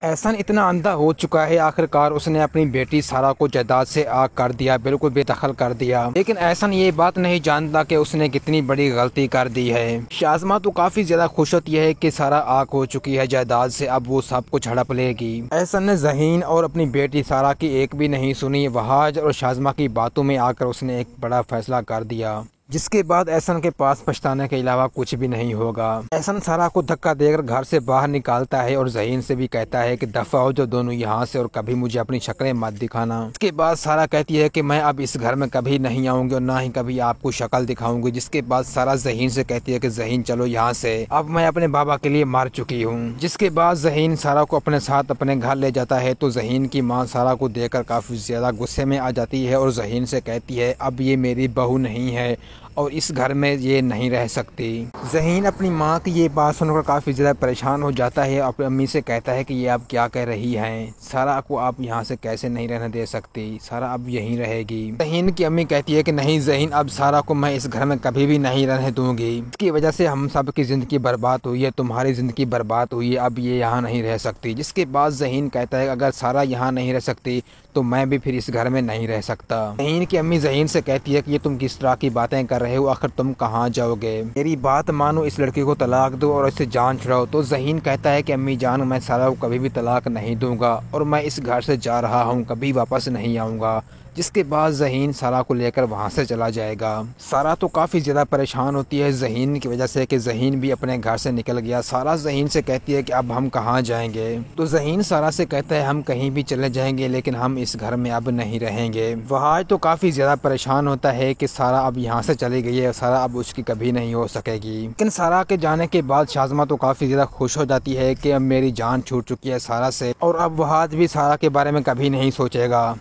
एहसन इतना अंधा हो चुका है, आखिरकार उसने अपनी बेटी सारा को जायदाद से आग कर दिया, बिल्कुल बेदखल कर दिया। लेकिन एहसन ये बात नहीं जानता कि उसने कितनी बड़ी गलती कर दी है। शाज़मा तो काफ़ी ज़्यादा खुश होती है कि सारा आग हो चुकी है जायदाद से, अब वो सब कुछ हड़प लेगी। एहसन ने ज़हीन और अपनी बेटी सारा की एक भी नहीं सुनी। वहाज और शाज़मा की बातों में आकर उसने एक बड़ा फैसला कर दिया, जिसके बाद एहसन के पास पछताने के अलावा कुछ भी नहीं होगा। एहसन सारा को धक्का देकर घर से बाहर निकालता है और ज़हीन से भी कहता है कि दफ़ा हो जो दोनों यहाँ से, और कभी मुझे अपनी शक्लें मत दिखाना। इसके बाद सारा कहती है कि मैं अब इस घर में कभी नहीं आऊंगी और ना ही कभी आपको शक्ल दिखाऊंगी। जिसके बाद सारा ज़हीन से कहती है कि ज़हीन चलो यहाँ से, अब मैं अपने बाबा के लिए मर चुकी हूँ। जिसके बाद ज़हीन सारा को अपने साथ अपने घर ले जाता है तो ज़हीन की माँ सारा को देखकर काफ़ी ज़्यादा गुस्से में आ जाती है और ज़हीन से कहती है अब ये मेरी बहू नहीं है और इस घर में ये नहीं रह सकती। ज़हीन अपनी माँ की ये बात सुनकर काफ़ी ज़्यादा परेशान हो जाता है। अपनी अम्मी से कहता है कि ये आप क्या कह रही हैं, सारा को आप यहाँ से कैसे नहीं रहने दे सकती, सारा अब यहीं रहेगी। ज़हीन की अम्मी कहती है कि नहीं ज़हीन, अब सारा को मैं इस घर में कभी भी नहीं रहने दूँगी। इसकी वजह से हम सब की ज़िंदगी बर्बाद हुई है, तुम्हारी ज़िंदगी बर्बाद हुई है, अब ये यहाँ नहीं रह सकती। जिसके बाद ज़हीन कहता है अगर सारा यहाँ नहीं रह सकती तो मैं भी फिर इस घर में नहीं रह सकता। ज़हीन की अम्मी ज़हीन से कहती है कि ये तुम किस तरह की बातें कर रहे हो, आखिर तुम कहाँ जाओगे, मेरी बात मानो, इस लड़की को तलाक दो और इससे जान छुड़ाओ। तो ज़हीन कहता है कि अम्मी जान, मैं सारा को कभी भी तलाक नहीं दूंगा और मैं इस घर से जा रहा हूँ, कभी वापस नहीं आऊँगा। जिसके बाद ज़हीन सारा को लेकर वहाँ से चला जाएगा। सारा तो काफ़ी ज़्यादा परेशान होती है ज़हीन की वजह से कि ज़हीन भी अपने घर से निकल गया। सारा ज़हीन से कहती है कि अब हम कहाँ जाएंगे। तो ज़हीन सारा से कहता है हम कहीं भी चले जाएंगे लेकिन हम इस घर में अब नहीं रहेंगे। वहाज तो काफ़ी ज़्यादा परेशान होता है कि सारा अब यहाँ से चली गई है, सारा अब उसकी कभी नहीं हो सकेगी। लेकिन सारा के जाने के बाद शाज़मा तो काफ़ी ज़्यादा खुश हो जाती है कि अब मेरी जान छूट चुकी है सारा से और अब वहाज भी सारा के बारे में कभी नहीं सोचेगा।